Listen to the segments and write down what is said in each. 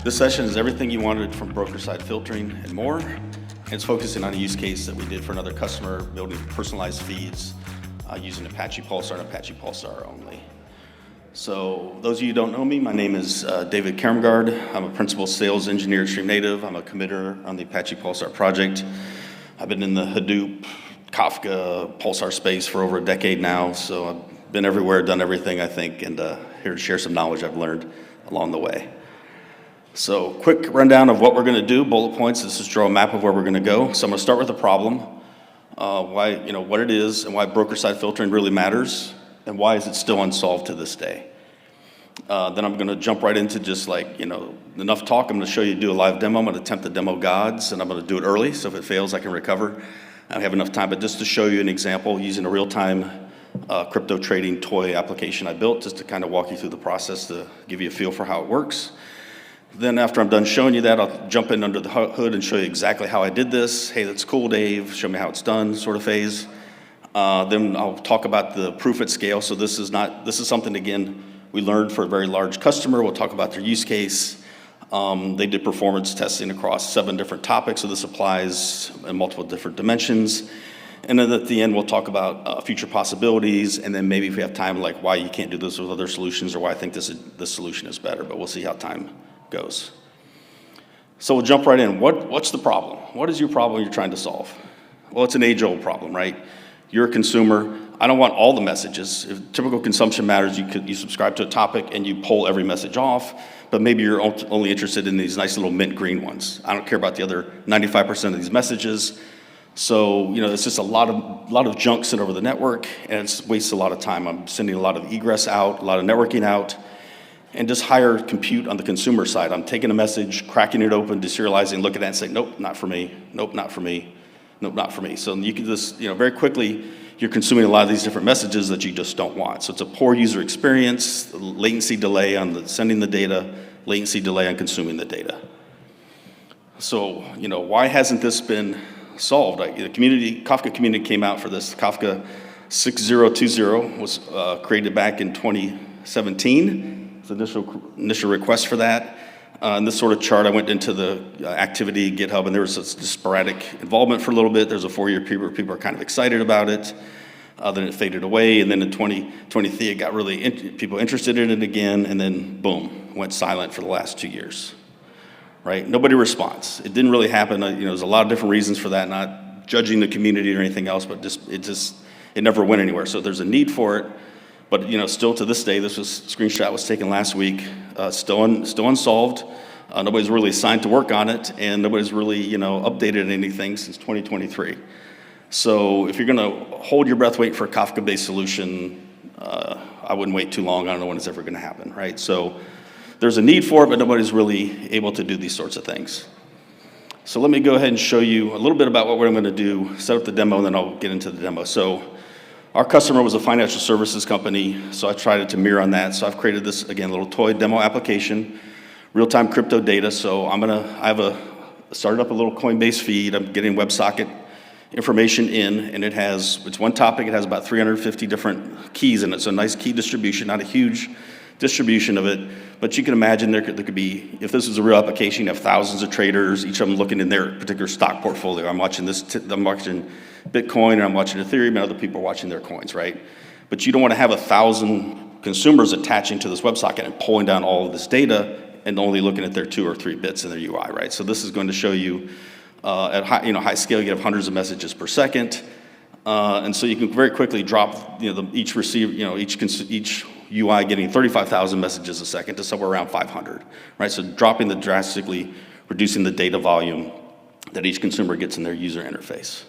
This session is everything you wanted from broker-side filtering and more. And it's focusing on a use case that we did for another customer, building personalized feeds using Apache Pulsar and Apache Pulsar only. So those of you who don't know me, my name is David Kjerrumgaard. I'm a principal sales engineer at StreamNative. I'm a committer on the Apache Pulsar project. I've been in the Hadoop, Kafka, Pulsar space for over a decade now. So I've been everywhere, done everything, I think, and here to share some knowledge I've learned along the way. So quick rundown of what we're going to do, bullet points. This is draw a map of where we're going to go. So I'm going to start with the problem, what it is and why broker-side filtering really matters and why is it still unsolved to this day. Then I'm going to jump right into just enough talk. I'm going to show you do a live demo. I'm going to attempt the demo gods and I'm going to do it early. So if it fails, I can recover. I don't have enough time, but just to show you an example using a real-time crypto trading toy application I built just to kind of walk you through the process to give you a feel for how it works. Then after I'm done showing you that, I'll jump in under the hood and show you exactly how I did this. Hey, that's cool, Dave. Show me how it's done sort of phase. Then I'll talk about the proof at scale. So this is something, again, we learned for a very large customer. We'll talk about their use case. They did performance testing across 7 different topics. So this applies in multiple different dimensions. And then at the end, we'll talk about future possibilities. And then maybe if we have time, like why you can't do this with other solutions or why I think this solution is better. But we'll see how time goes. So we'll jump right in. What's the problem? What is your problem you're trying to solve? Well, it's an age-old problem, right? You're a consumer. I don't want all the messages. If typical consumption matters, you subscribe to a topic and you pull every message off, but maybe you're only interested in these nice little mint green ones. I don't care about the other 95% of these messages. So, it's just a lot of junk sent over the network and it wastes a lot of time. I'm sending a lot of egress out, a lot of networking out, and just higher compute on the consumer side. I'm taking a message, cracking it open, deserializing, looking at it and saying, nope, not for me, nope, not for me, nope, not for me. So you can just, very quickly, you're consuming a lot of these different messages that you just don't want. So it's a poor user experience, latency delay on sending the data, latency delay on consuming the data. So, why hasn't this been solved? The Kafka community came out for this. Kafka 6020 was created back in 2017. Initial request for that. In this sort of chart, I went into the activity GitHub, and there was this sporadic involvement for a little bit. There's a 4-year period where people are kind of excited about it. Then it faded away, and then in 2023, it got really people interested in it again, and then boom, went silent for the last 2 years. Right? Nobody responds. It didn't really happen. There's a lot of different reasons for that. Not judging the community or anything else, but it never went anywhere. So there's a need for it. But still to this day, screenshot was taken last week, still unsolved. Nobody's really assigned to work on it, and nobody's really updated anything since 2023. So if you're going to hold your breath, wait for a Kafka-based solution, I wouldn't wait too long. I don't know when it's ever going to happen, right? So there's a need for it, but nobody's really able to do these sorts of things. So let me go ahead and show you a little bit about what I'm going to do, set up the demo, and then I'll get into the demo. So our customer was a financial services company, so I tried to mirror on that. So I've created this, again, little toy demo application, real-time crypto data. So started up a little Coinbase feed. I'm getting WebSocket information in, and it's one topic. It has about 350 different keys in it. So a nice key distribution, not a huge distribution of it, but you can imagine there could be, if this was a real application, you have thousands of traders, each of them looking in their particular stock portfolio. I'm watching Bitcoin, and I'm watching Ethereum, and other people are watching their coins, right? But you don't want to have 1,000 consumers attaching to this WebSocket and pulling down all of this data and only looking at their 2 or 3 bits in their UI, right? So this is going to show you at high scale, you have hundreds of messages per second, and so you can very quickly drop each UI getting 35,000 messages a second to somewhere around 500, right? So drastically reducing the data volume that each consumer gets in their user interface.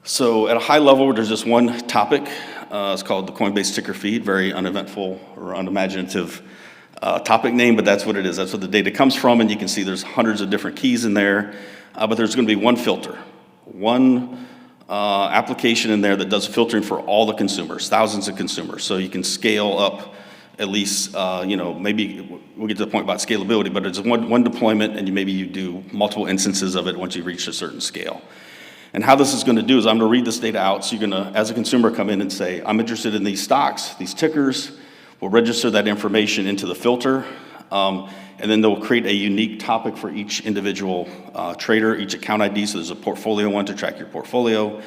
So at a high level, there's just one topic. It's called the Coinbase ticker feed, very uneventful or unimaginative topic name, but that's what it is. That's where the data comes from, and you can see there's hundreds of different keys in there, but there's going to be one filter, one application in there that does filtering for all the consumers, thousands of consumers. So you can scale up at least, maybe we'll get to the point about scalability, but it's one deployment, and maybe you do multiple instances of it once you reach a certain scale. And how this is going to do is I'm going to read this data out. So you're going to, as a consumer, come in and say, I'm interested in these stocks, these tickers. We'll register that information into the filter. And then they'll create a unique topic for each individual trader, each account ID. So there's a portfolio one to track your portfolio,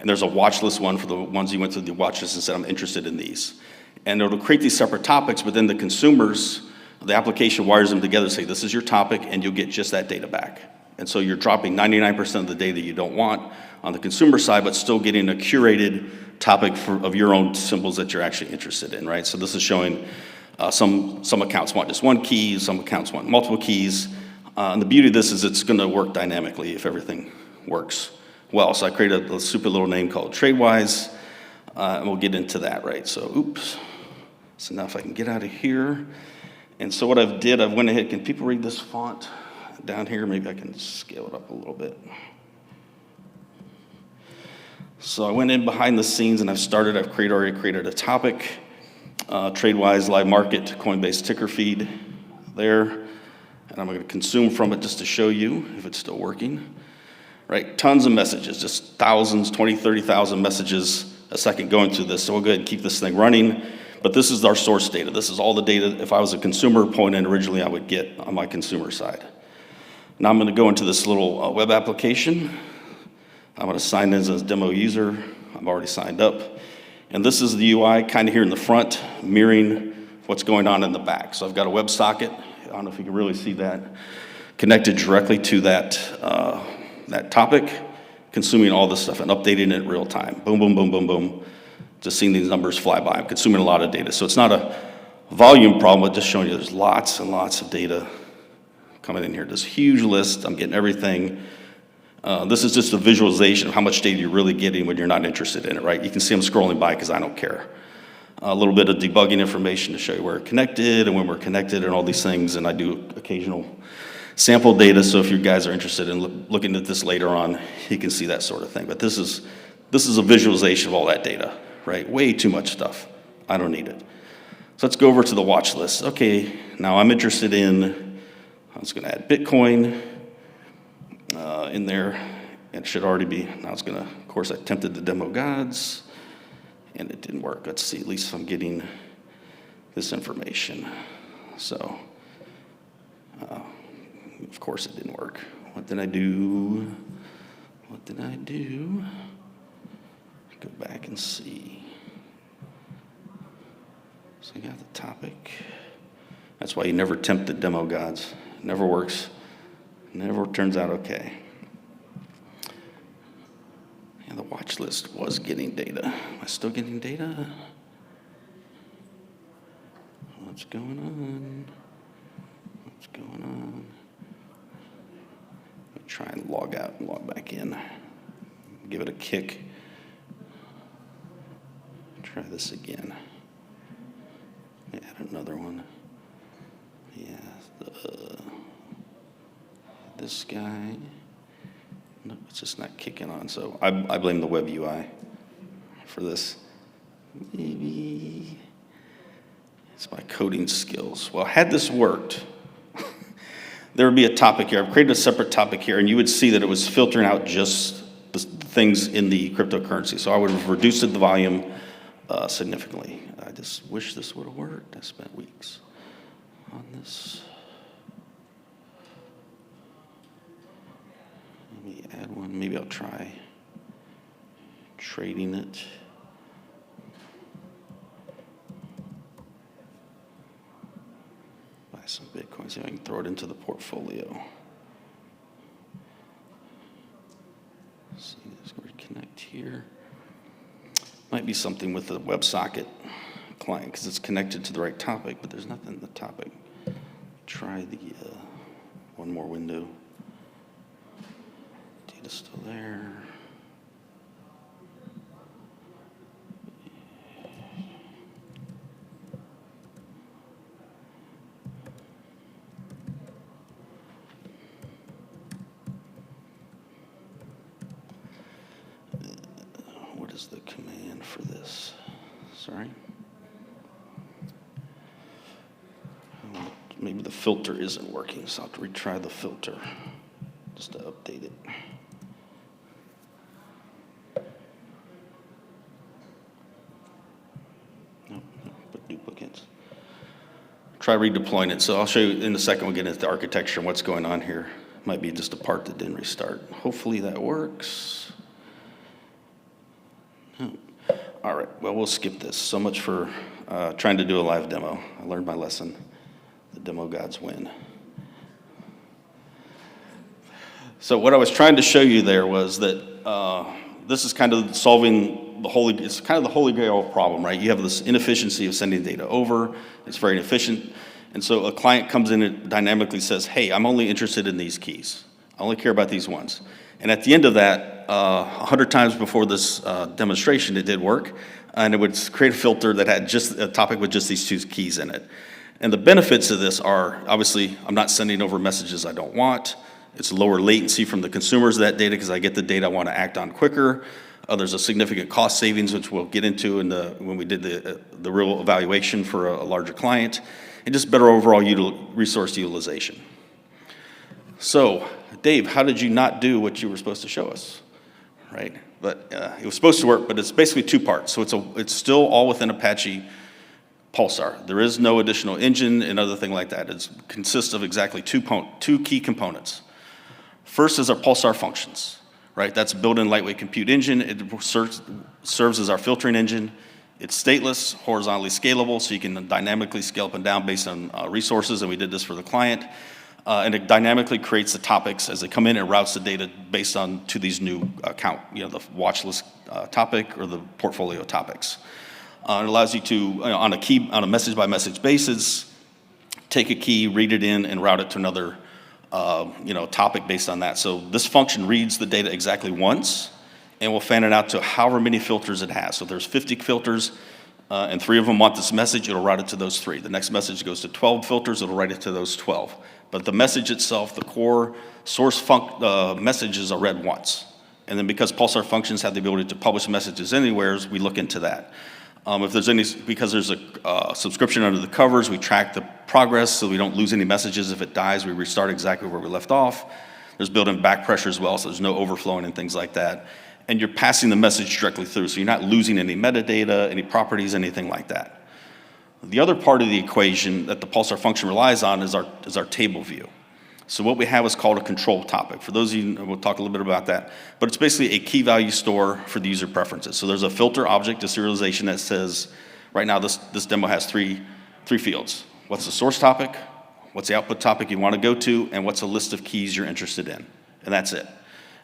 and there's a watch list one for the ones you went through the watch list and said, I'm interested in these. And it'll create these separate topics, but then the consumers, the application wires them together, say this is your topic, and you'll get just that data back. And so you're dropping 99% of the data you don't want on the consumer side, but still getting a curated topic of your own symbols that you're actually interested in, right? So this is showing some accounts want just one key, some accounts want multiple keys. And the beauty of this is it's gonna work dynamically if everything works well. So I created a super little name called TradeWise, and we'll get into that, right? So, oops. So now if I can get out of here. And so what I've went ahead, can people read this font down here? Maybe I can scale it up a little bit. So I went in behind the scenes and I've already created a topic. TradeWise live market Coinbase ticker feed there. And I'm gonna consume from it just to show you if it's still working. Right, tons of messages, just thousands, 20, 30,000 messages a second going through this. So we'll go ahead and keep this thing running. But this is our source data. This is all the data, if I was a consumer pulling in originally, I would get on my consumer side. Now I'm gonna go into this little web application. I'm gonna sign in as a demo user. I'm already signed up. And this is the UI kind of here in the front, mirroring what's going on in the back. So I've got a WebSocket, I don't know if you can really see that, connected directly to that topic, consuming all this stuff and updating it in real time. Boom, boom, boom, boom, boom. Just seeing these numbers fly by. I'm consuming a lot of data. So it's not a volume problem, but just showing you there's lots and lots of data coming in here. This huge list, I'm getting everything. This is just a visualization of how much data you're really getting when you're not interested in it, right? You can see I'm scrolling by because I don't care. A little bit of debugging information to show you where we're connected and when we're connected and all these things, and I do occasional sample data, so if you guys are interested in looking at this later on, you can see that sort of thing. But this is a visualization of all that data, right? Way too much stuff. I don't need it. So let's go over to the watch list. Okay, now I'm interested in, I was gonna add Bitcoin in there. It should already be, now it's gonna, of course I attempted the demo gods and it didn't work. Let's see, at least I'm getting this information. So, of course it didn't work. What did I do? What did I do? Go back and see. So I got the topic. That's why you never tempt the demo gods. It never works. Never turns out okay. Yeah, the watch list was getting data. Am I still getting data? What's going on? What's going on? Let me try and log out and log back in. Give it a kick. Try this again. Add another one. Yeah, this guy. No, it's just not kicking on. So I blame the web UI for this. Maybe it's my coding skills. Well, had this worked, there would be a topic here. I've created a separate topic here, and you would see that it was filtering out just the things in the cryptocurrency. So I would have reduced the volume significantly. I just wish this would have worked. I spent weeks on this. Let me add one. Maybe I'll try trading it. Buy some Bitcoin, see if I can throw it into the portfolio. See, let's reconnect here. Might be something with the WebSocket client because it's connected to the right topic, but there's nothing in the topic. Try the one more window. Data's still there. What is the command for this? Sorry. Maybe the filter isn't working, so I'll have to retry the filter just to update it. Nope, put duplicates. try redeploying it. So I'll show you in a second, we'll get into the architecture and what's going on here. Might be just a part that didn't restart. Hopefully that works. All right, well, we'll skip this. So much for trying to do a live demo. I learned my lesson. The demo gods win. So what I was trying to show you there was that this is kind of solving it's kind of the holy grail problem, right? You have this inefficiency of sending data over. It's very inefficient. And so a client comes in and dynamically says, hey, I'm only interested in these keys. I only care about these ones. And at the end of that, 100 times before this demonstration, it did work. And it would create a filter that had just a topic with just these 2 keys in it. And the benefits of this are, obviously, I'm not sending over messages I don't want. It's lower latency from the consumers of that data because I get the data I want to act on quicker. There's a significant cost savings, which we'll get into when we did the real evaluation for a larger client, and just better overall resource utilization. So, Dave, how did you not do what you were supposed to show us, right? But it was supposed to work, but it's basically 2 parts. So it's still all within Apache Pulsar. There is no additional engine and other thing like that. It consists of exactly 2 key components. First is our Pulsar Functions, right? That's a built-in lightweight compute engine. It serves as our filtering engine. It's stateless, horizontally scalable, so you can dynamically scale up and down based on resources, and we did this for the client. And it dynamically creates the topics as they come in and routes the data based on to these new account, the watch list topic or the portfolio topics. It allows you to, on a message-by-message basis, take a key, read it in, and route it to another topic based on that. So this function reads the data exactly once, and will fan it out to however many filters it has. So there's 50 filters, and 3 of them want this message, it'll route it to those 3. The next message goes to 12 filters, it'll write it to those 12. But the message itself, the core source messages are read once. And then because Pulsar Functions have the ability to publish messages anywhere, we look into that. If there's because there's a subscription under the covers, we track the progress so we don't lose any messages. If it dies, we restart exactly where we left off. There's built-in back pressure as well, so there's no overflowing and things like that. And you're passing the message directly through, so you're not losing any metadata, any properties, anything like that. The other part of the equation that the Pulsar function relies on is our table view. So what we have is called a control topic. For those of you, we'll talk a little bit about that, but it's basically a key value store for the user preferences. So there's a filter object, a serialization that says, right now this demo has three fields. What's the source topic, what's the output topic you want to go to, and what's a list of keys you're interested in, and that's it.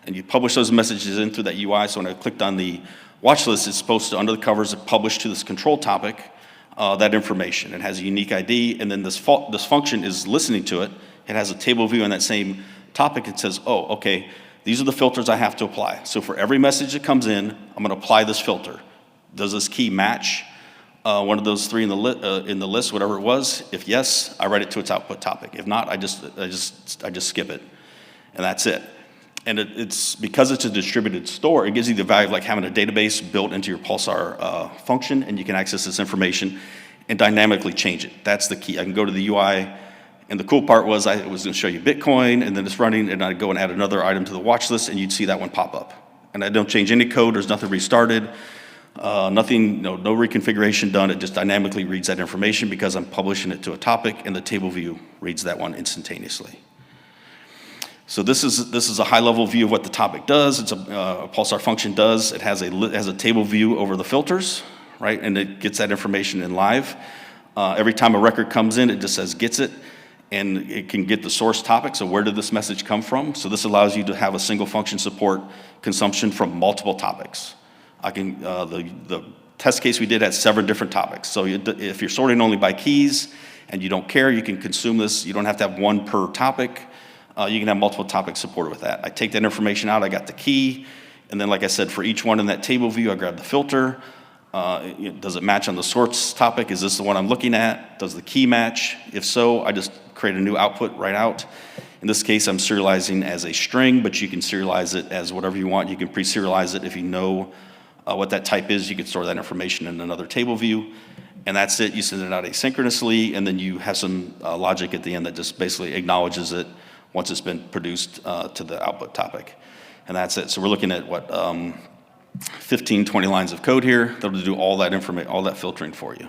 And you publish those messages in through that UI, so when I clicked on the watch list, it's supposed to, under the covers, publish to this control topic that information. It has a unique ID, and then this function is listening to it. It has a table view on that same topic. It says, oh, okay, these are the filters I have to apply. So for every message that comes in, I'm going to apply this filter. Does this key match one of those 3 in the list, whatever it was? If yes, I write it to its output topic. If not, I just skip it, and that's it. And it's because it's a distributed store, it gives you the value of like having a database built into your Pulsar function, and you can access this information and dynamically change it. That's the key. I can go to the UI. And the cool part was I was going to show you Bitcoin, and then it's running, and I'd go and add another item to the watch list, and you'd see that one pop up. And I don't change any code. There's nothing restarted, nothing, no reconfiguration done. It just dynamically reads that information because I'm publishing it to a topic, and the table view reads that one instantaneously. So this is a high-level view of what the topic does. It's a Pulsar function does. It has a table view over the filters, right? And it gets that information in live. Every time a record comes in, it just says gets it. And it can get the source topic, so where did this message come from? So this allows you to have a single function support consumption from multiple topics. The test case we did had 7 different topics. So if you're sorting only by keys and you don't care, you can consume this. You don't have to have one per topic. You can have multiple topics supported with that. I take that information out, I got the key, and then like I said, for each one in that table view, I grab the filter. Does it match on the source topic? Is this the one I'm looking at? Does the key match? If so, I just create a new output right out. In this case, I'm serializing as a string, but you can serialize it as whatever you want. You can pre-serialize it if you know what that type is. You can store that information in another table view, and that's it. You send it out asynchronously, and then you have some logic at the end that just basically acknowledges it once it's been produced to the output topic, and that's it. So we're looking at what 15, 20 lines of code here that'll do all that information, all that filtering for you.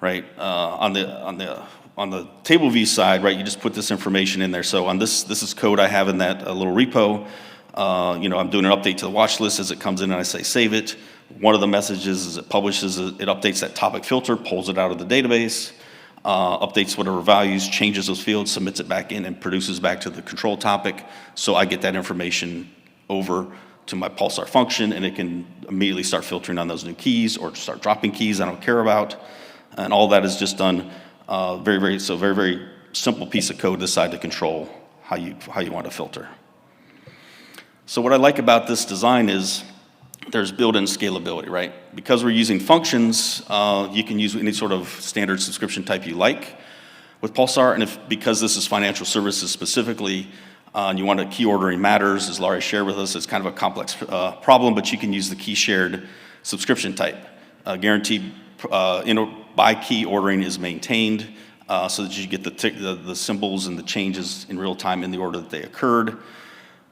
right? On the table view side, right, you just put this information in there. So on this is code I have in that little repo. I'm doing an update to the watch list as it comes in, and I say save it. One of the messages is it publishes, it updates that topic filter, pulls it out of the database, updates whatever values, changes those fields, submits it back in, and produces back to the control topic. So I get that information over to my Pulsar function, and it can immediately start filtering on those new keys or start dropping keys I don't care about. And all that is just done very simple piece of code to decide to control how you want to filter. So what I like about this design is there's built-in scalability, right? Because we're using functions, you can use any sort of standard subscription type you like with Pulsar, and because this is financial services specifically, and you want a key ordering matters, as Laurie shared with us, it's kind of a complex problem, but you can use the key shared subscription type. Guaranteed by key ordering is maintained so that you get the symbols and the changes in real time in the order that they occurred.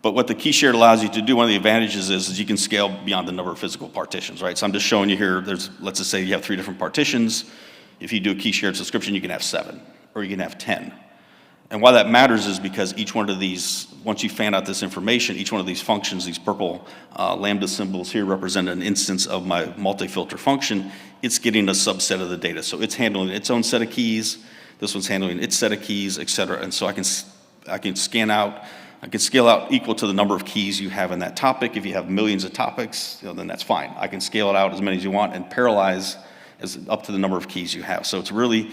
But what the key shared allows you to do, one of the advantages is you can scale beyond the number of physical partitions, right? So I'm just showing you here, let's just say you have 3 different partitions. If you do a key shared subscription, you can have 7, or you can have 10. And why that matters is because each one of these, once you fan out this information, each one of these functions, these purple lambda symbols here represent an instance of my multi-filter function. It's getting a subset of the data. So it's handling its own set of keys, this one's handling its set of keys, et cetera. And so I can scale out equal to the number of keys you have in that topic. If you have millions of topics, then that's fine. I can scale it out as many as you want and parallelize up to the number of keys you have. So it's really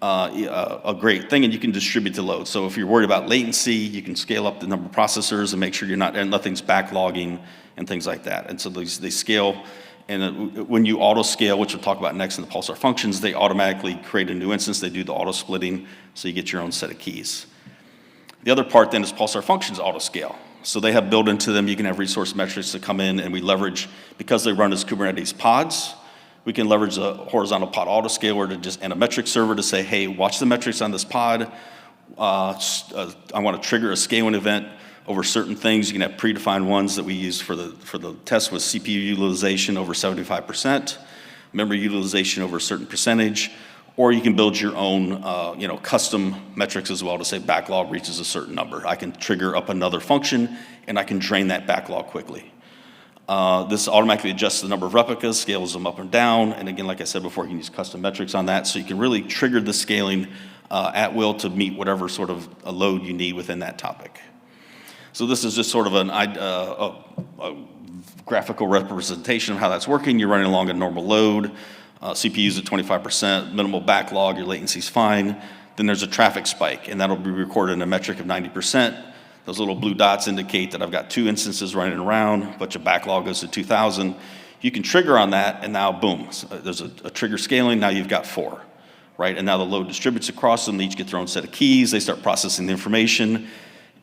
a great thing, and you can distribute the load. So if you're worried about latency, you can scale up the number of processors and make sure nothing's backlogging and things like that. And so they scale, and when you auto scale, which we'll talk about next in the Pulsar functions, they automatically create a new instance. They do the auto splitting, so you get your own set of keys. The other part then is Pulsar functions auto scale. So they have built into them, you can have resource metrics that come in, and we leverage, because they run as Kubernetes pods, we can leverage the horizontal pod autoscaler and a metric server to say, hey, watch the metrics on this pod. I want to trigger a scaling event over certain things. You can have predefined ones that we use for the test with CPU utilization over 75%, memory utilization over a certain percentage, or you can build your own custom metrics as well to say backlog reaches a certain number. I can trigger up another function, and I can drain that backlog quickly. This automatically adjusts the number of replicas, scales them up and down, and again, like I said before, you can use custom metrics on that, so you can really trigger the scaling at will to meet whatever sort of a load you need within that topic. So this is just sort of a graphical representation of how that's working. You're running along a normal load, CPU's at 25%, minimal backlog, your latency's fine. Then there's a traffic spike, and that'll be recorded in a metric of 90%. Those little blue dots indicate that I've got 2 instances running around, but your backlog goes to 2,000. You can trigger on that, and now, boom, there's a trigger scaling. Now you've got 4, right? And now the load distributes across them. They each get their own set of keys. They start processing the information.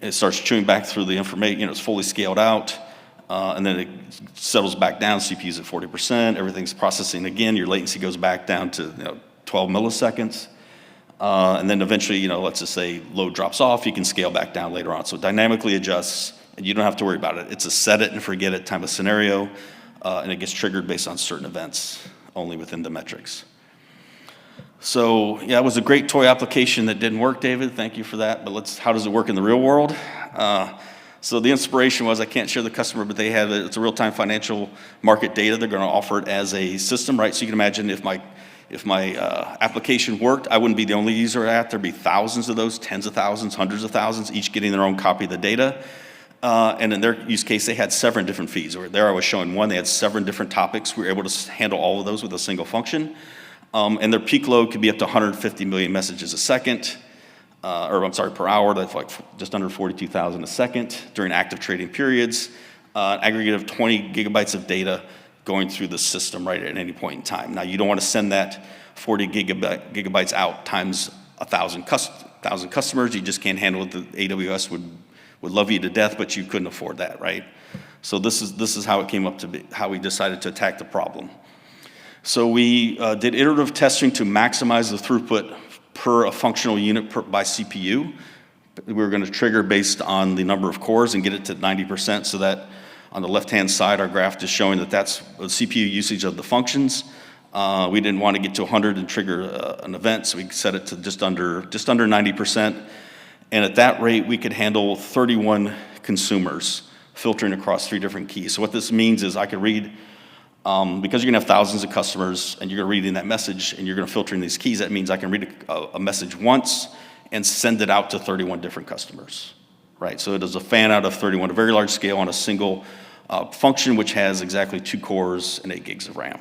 It starts chewing back through the information. It's fully scaled out, and then it settles back down. CPU's at 40%. Everything's processing again. Your latency goes back down to 12 milliseconds. And then eventually, let's just say load drops off, you can scale back down later on. So it dynamically adjusts, and you don't have to worry about it. It's a set it and forget it type of scenario, and it gets triggered based on certain events only within the metrics. So yeah, it was a great toy application that didn't work, David. Thank you for that. But how does it work in the real world? So the inspiration was, I can't share the customer, but it's a real-time financial market data. They're going to offer it as a system, right? So you can imagine if my application worked, I wouldn't be the only user of that. There'd be thousands of those, tens of thousands, hundreds of thousands, each getting their own copy of the data. And in their use case, they had 7 different feeds. There I was showing one, they had 7 different topics. We were able to handle all of those with a single function. And their peak load could be up to 150 million messages a second, per hour. That's like just under 42,000 a second during active trading periods. Aggregate of 20 gigabytes of data going through the system right at any point in time. Now, you don't want to send that 40 gigabytes out times 1,000 customers. You just can't handle it. The AWS would love you to death, but you couldn't afford that, right? So this is how it came up to be, how we decided to attack the problem. So we did iterative testing to maximize the throughput per a functional unit by CPU. We were going to trigger based on the number of cores and get it to 90%, so that on the left-hand side, our graph is showing that that's the CPU usage of the functions. We didn't want to get to 100 and trigger an event, so we set it to just under 90%. And at that rate, we could handle 31 consumers filtering across 3 different keys. So what this means is I could read, because you're gonna have thousands of customers and you're gonna read in that message and you're gonna filter in these keys, that means I can read a message once and send it out to 31 different customers, right? So it is a fan out of 31, a very large scale on a single function, which has exactly 2 cores and 8 gigs of RAM.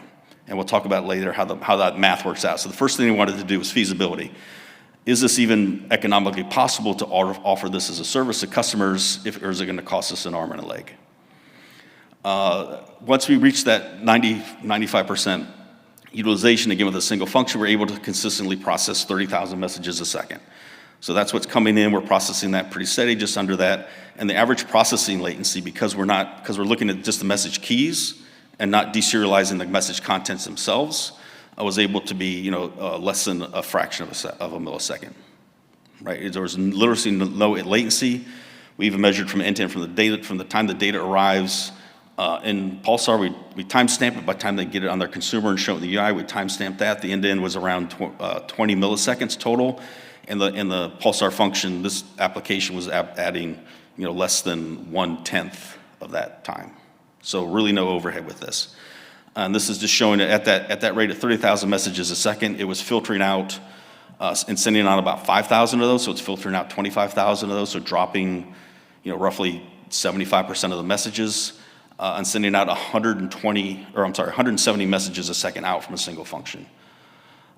And we'll talk about later how that math works out. So the first thing we wanted to do was feasibility. Is this even economically possible to offer this as a service to customers, or is it gonna cost us an arm and a leg? Once we reach that 95% utilization, again with a single function, we're able to consistently process 30,000 messages a second. So that's what's coming in. We're processing that pretty steady, just under that. And the average processing latency, because we're looking at just the message keys and not deserializing the message contents themselves, I was able to be, less than a fraction of a millisecond, right? There was literally no latency. We even measured from end to end, from the time the data arrives. In Pulsar, we timestamp it by the time they get it on their consumer and show it in the UI. We timestamp that. The end-to-end was around 20 milliseconds total. And the Pulsar function, this application was adding, less than 1/10 of that time. So really no overhead with this. And this is just showing it at that rate of 30,000 messages a second, it was filtering out and sending out about 5,000 of those. So it's filtering out 25,000 of those. So dropping, roughly 75% of the messages. And sending out 170 messages a second out from a single function.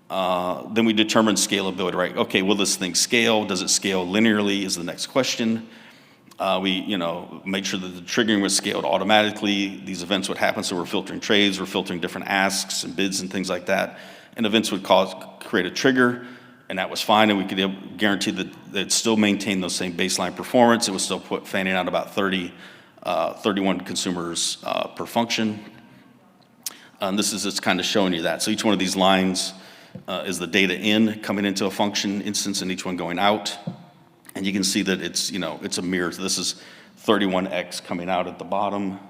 Then we determined scalability, right? Okay, will this thing scale? Does it scale linearly is the next question. We made sure that the triggering was scaled automatically. These events would happen, so we're filtering trades, we're filtering different asks and bids and things like that. And events would create a trigger, and that was fine, and we could guarantee that it still maintained those same baseline performance. It was still fanning out about 31 consumers per function. And this is just kind of showing you that. So each one of these lines is the data in coming into a function instance and each one going out. And you can see that it's a mirror. So this is 31x coming out at the bottom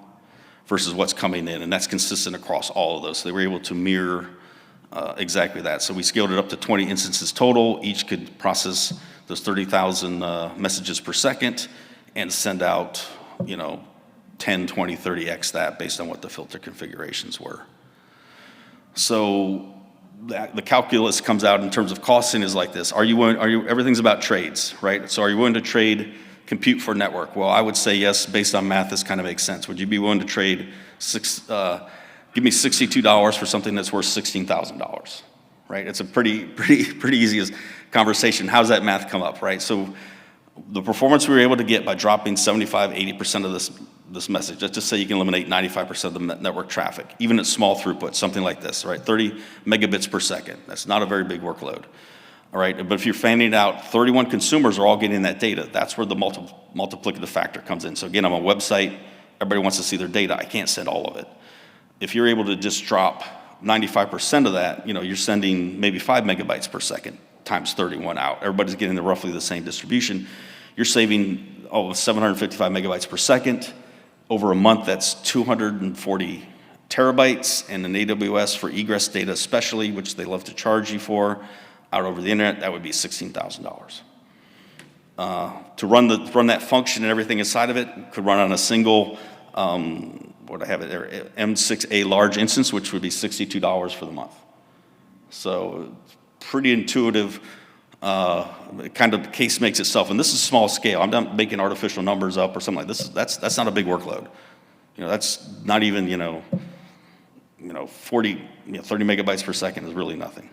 versus what's coming in. And that's consistent across all of those. So they were able to mirror exactly that. So we scaled it up to 20 instances total. Each could process those 30,000 messages per second and send out 10, 20, 30x that based on what the filter configurations were. So the calculus comes out in terms of costing is like this. Everything's about trades, right? So are you willing to trade compute for network? Well, I would say yes, based on math, this kind of makes sense. Would you be willing to trade give me $62 for something that's worth $16,000, right? It's a pretty easy conversation. How's that math come up, right? So the performance we were able to get by dropping 75, 80% of this message, let's just say you can eliminate 95% of the network traffic, even at small throughput, something like this, right? 30 megabits per second. That's not a very big workload, all right? But if you're fanning out, 31 consumers are all getting that data. That's where the multiplicative factor comes in. So again, I'm a website. Everybody wants to see their data. I can't send all of it. If you're able to just drop 95% of that, you're sending maybe 5 megabytes per second times 31 out. Everybody's getting roughly the same distribution. You're saving 755 megabytes per second. Over a month, that's 240 terabytes. And in AWS for egress data especially, which they love to charge you for, out over the internet, that would be $16,000. To run that function and everything inside of it, could run on a single, what I have it there, M6A large instance, which would be $62 for the month. So pretty intuitive, kind of case makes itself, and this is small scale. I'm not making artificial numbers up or something like this. That's not a big workload. That's not even 30 megabytes per second is really nothing.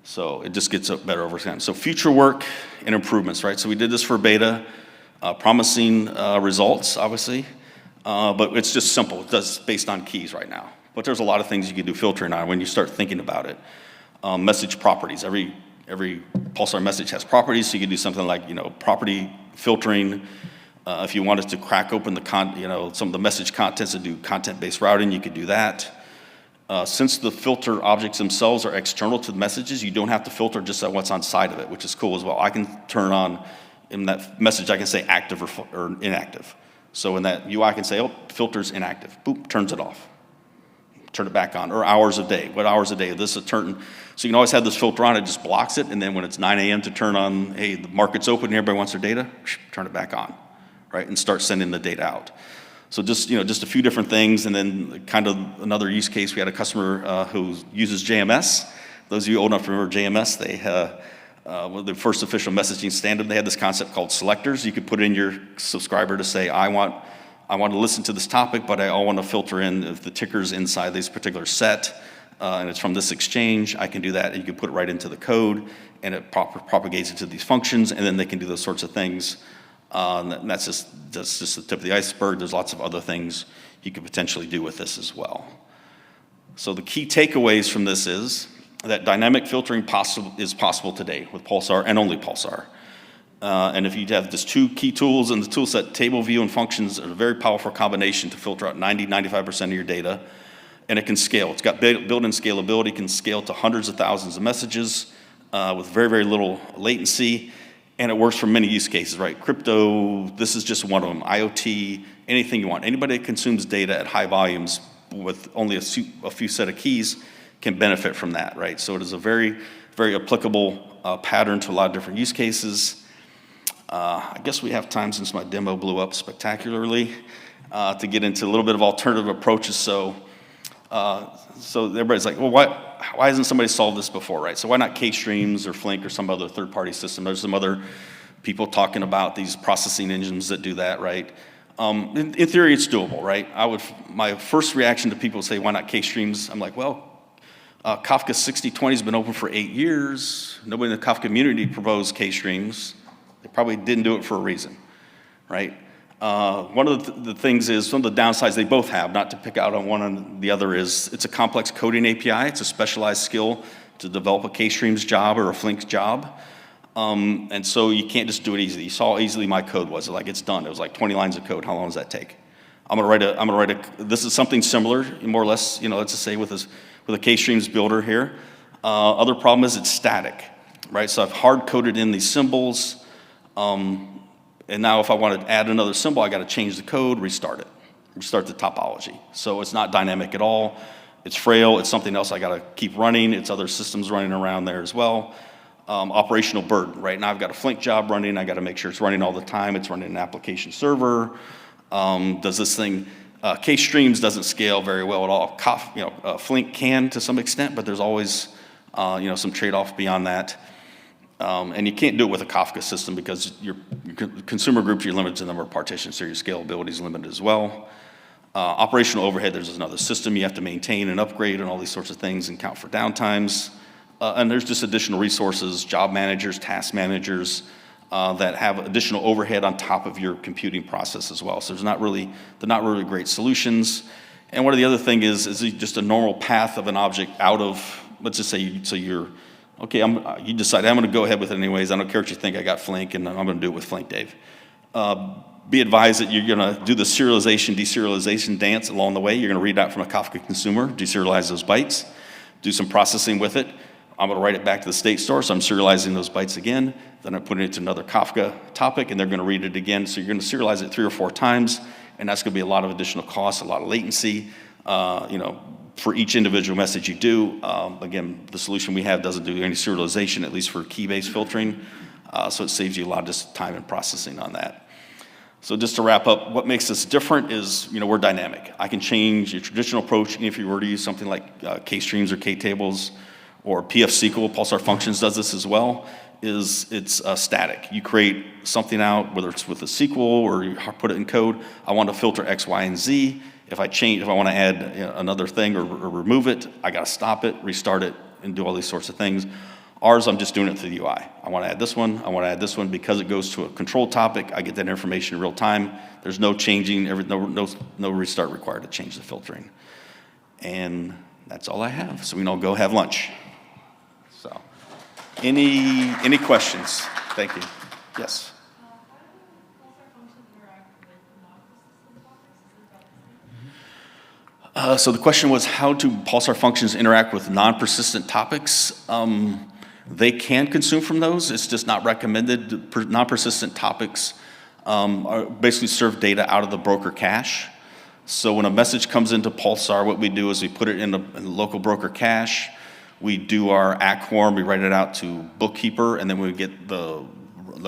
So it just gets better over time. So future work and improvements, right? So we did this for beta, promising results, obviously, but it's just simple. It's based on keys right now. But there's a lot of things you can do filtering on when you start thinking about it. Message properties. Every Pulsar message has properties, so you can do something like property filtering. If you wanted to crack open some of the message contents and do content-based routing, you could do that. Since the filter objects themselves are external to the messages, you don't have to filter just at what's on side of it, which is cool as well. I can turn on in that message. I can say active or inactive. So in that UI, I can say, oh, filter's inactive. Boop, turns it off. turn it back on, or hours a day. What hours a day? This is turn. So you can always have this filter on, it just blocks it, and then when it's 9 a.m. to turn on, hey, the market's open, everybody wants their data, turn it back on, right? And start sending the data out. So just, just a few different things, and then kind of another use case, we had a customer who uses JMS. Those of you old enough to remember JMS, they the first official messaging standard, they had this concept called selectors. You could put in your subscriber to say, I want to listen to this topic, but I want to filter in if the ticker's inside this particular set, and it's from this exchange, I can do that. And you can put it right into the code, and it propagates into these functions, and then they can do those sorts of things. And that's just the tip of the iceberg. There's lots of other things you could potentially do with this as well. So the key takeaways from this is that dynamic filtering is possible today with Pulsar and only Pulsar. And if you have just two key tools in the tool set, table view and functions are a very powerful combination to filter out 95% of your data. And it can scale. It's got built-in scalability, can scale to hundreds of thousands of messages with very, very little latency. And it works for many use cases, right? Crypto, this is just one of them. IoT, anything you want. Anybody that consumes data at high volumes with only a few set of keys can benefit from that, right? So it is a very, very applicable pattern to a lot of different use cases. I guess we have time, since my demo blew up spectacularly, to get into a little bit of alternative approaches. So everybody's like, well, why hasn't somebody solved this before, right? So why not K-Streams or Flink or some other third-party system? There's some other people talking about these processing engines that do that, right? In theory, it's doable, right? My first reaction to people say, why not K-Streams? I'm like, well, Kafka 6020 has been open for 8 years. Nobody in the Kafka community proposed K-Streams. They probably didn't do it for a reason, right? One of the things is, some of the downsides they both have, not to pick out on one and the other, is it's a complex coding API. It's a specialized skill to develop a K-Streams job or a Flink job. And so you can't just do it easily. You saw how easily my code was. Like, it's done. It was like 20 lines of code. How long does that take? I'm gonna write this is something similar, more or less, let's just say with a K-Streams builder here. Other problem is it's static, right? So I've hard-coded in these symbols. And now if I want to add another symbol, I got to change the code, restart the topology. So it's not dynamic at all. It's frail. It's something else I got to keep running. It's other systems running around there as well. Operational burden. Right now I've got a Flink job running. I got to make sure it's running all the time. It's running an application server. Does this thing, K-Streams doesn't scale very well at all. Flink can to some extent, but there's always some trade-off beyond that. And you can't do it with a Kafka system because your consumer groups, you're limited to the number of partitions, so your scalability is limited as well. Operational overhead, there's another system you have to maintain and upgrade and all these sorts of things and count for downtimes. And there's just additional resources, job managers, task managers that have additional overhead on top of your computing process as well. So they're not really great solutions. And one of the other thing is just a normal path of an object out of, let's just say, you decide, I'm going to go ahead with it anyways. I don't care what you think. I got Flink, and I'm going to do it with Flink, Dave. Be advised that you're going to do the serialization, deserialization dance along the way. You're going to read out from a Kafka consumer, deserialize those bytes, do some processing with it. I'm going to write it back to the state store, so I'm serializing those bytes again. Then I'm putting it to another Kafka topic, and they're going to read it again. So you're going to serialize it 3 or 4 times, and that's going to be a lot of additional costs, a lot of latency. For each individual message you do. Again, the solution we have doesn't do any serialization, at least for key-based filtering, so it saves you a lot of just time and processing on that. So just to wrap up, what makes this different is, we're dynamic. I can change your traditional approach if you were to use something like K-Streams or K-Tables or PF-SQL. Pulsar Functions does this as well. It's static. You create something out, whether it's with a SQL or you put it in code. I want to filter X, Y, and Z. If I want to add another thing or remove it, I got to stop it, restart it, and do all these sorts of things. Ours, I'm just doing it through the UI. I want to add this one. I want to add this one because it goes to a control topic. I get that information in real time. There's no changing, no restart required to change the filtering. And that's all I have. So we can all go have lunch. So, any questions? Thank you. Yes. So the question was, how do Pulsar Functions interact with non-persistent topics? They can consume from those. It's just not recommended. Non-persistent topics basically serve data out of the broker cache. So when a message comes into Pulsar, what we do is we put it in a local broker cache. We do our at quorum, we write it out to bookkeeper, and then we get the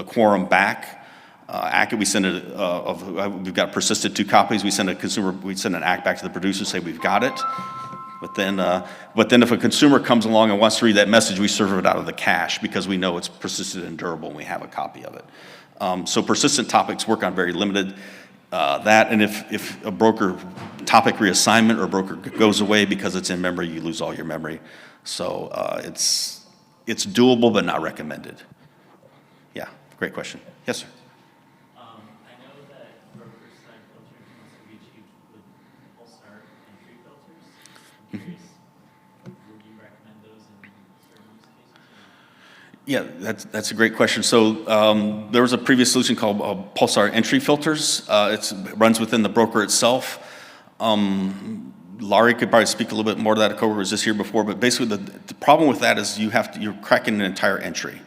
quorum back. We send it, we've got persisted 2 copies. We send an ACK back to the producer, say we've got it. But then if a consumer comes along and wants to read that message, we serve it out of the cache because we know it's persistent and durable and we have a copy of it. So persistent topics work on very limited that, and if a broker topic reassignment or broker goes away because it's in memory, you lose all your memory. So it's doable but not recommended. Yeah, great question. Yes, sir. I know that broker-side filtering can also be achieved with Pulsar entry filters. I'm curious, would you recommend those in certain use cases? Yeah, that's a great question. So there was a previous solution called Pulsar entry filters. It runs within the broker itself. Laurie could probably speak a little bit more to that. A coworker was just here before, but basically the problem with that is you're cracking an entire entry,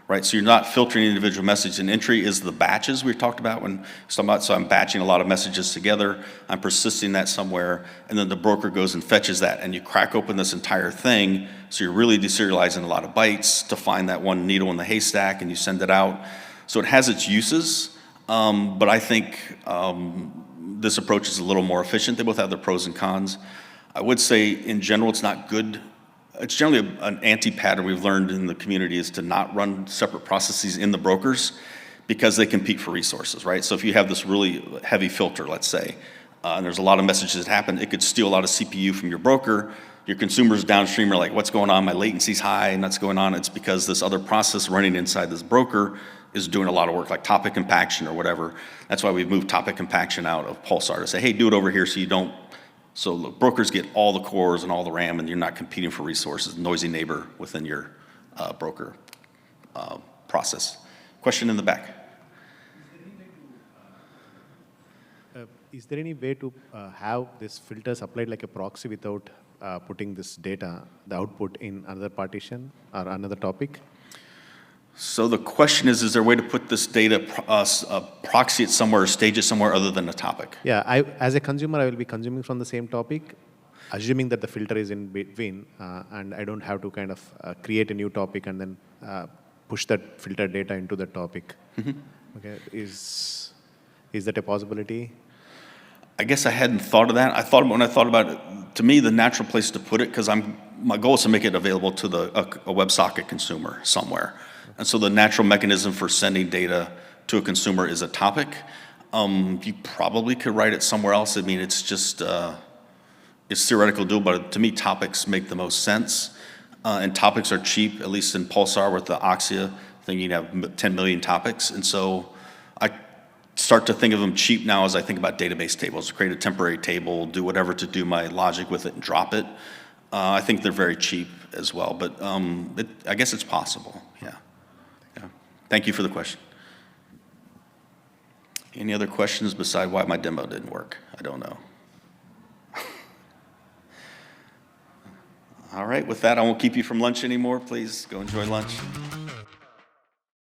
right? So you're not filtering individual message. An entry is the batches we talked about so I'm batching a lot of messages together. I'm persisting that somewhere, and then the broker goes and fetches that, and you crack open this entire thing. So you're really deserializing a lot of bytes to find that one needle in the haystack, and you send it out. So it has its uses, but I think this approach is a little more efficient. They both have their pros and cons. I would say in general it's not good. It's generally an anti-pattern we've learned in the community is to not run separate processes in the brokers because they compete for resources, right? So if you have this really heavy filter, let's say, and there's a lot of messages that happen, it could steal a lot of CPU from your broker. Your consumers downstream are like, what's going on? My latency's high and that's going on. It's because this other process running inside this broker is doing a lot of work, like topic compaction or whatever. That's why we've moved topic compaction out of Pulsar to say, hey, do it over here so the brokers get all the cores and all the RAM and you're not competing for resources, noisy neighbor within your broker process. Question in the back. Is there any way to have this filters applied like a proxy without putting this data, the output in another partition or another topic? So the question is there a way to put this data, proxy it somewhere or stage it somewhere other than a topic? Yeah, as a consumer, I will be consuming from the same topic, assuming that the filter is in between, and I don't have to kind of create a new topic and then push that filter data into the topic. Mm-hmm. Okay, is that a possibility? I guess I hadn't thought of that. When I thought about it, to me, the natural place to put it, because my goal is to make it available to a WebSocket consumer somewhere. And so the natural mechanism for sending data to a consumer is a topic. You probably could write it somewhere else. I mean, it's just, it's theoretical doable, but to me, topics make the most sense. And topics are cheap, at least in Pulsar with the Oxia thing, you have 10 million topics. And so I start to think of them cheap now as I think about database tables, create a temporary table, do whatever to do my logic with it and drop it. I think they're very cheap as well, but I guess it's possible, yeah. Thank you for the question. Any other questions beside why my demo didn't work? I don't know. All right, with that, I won't keep you from lunch anymore. Please go enjoy lunch.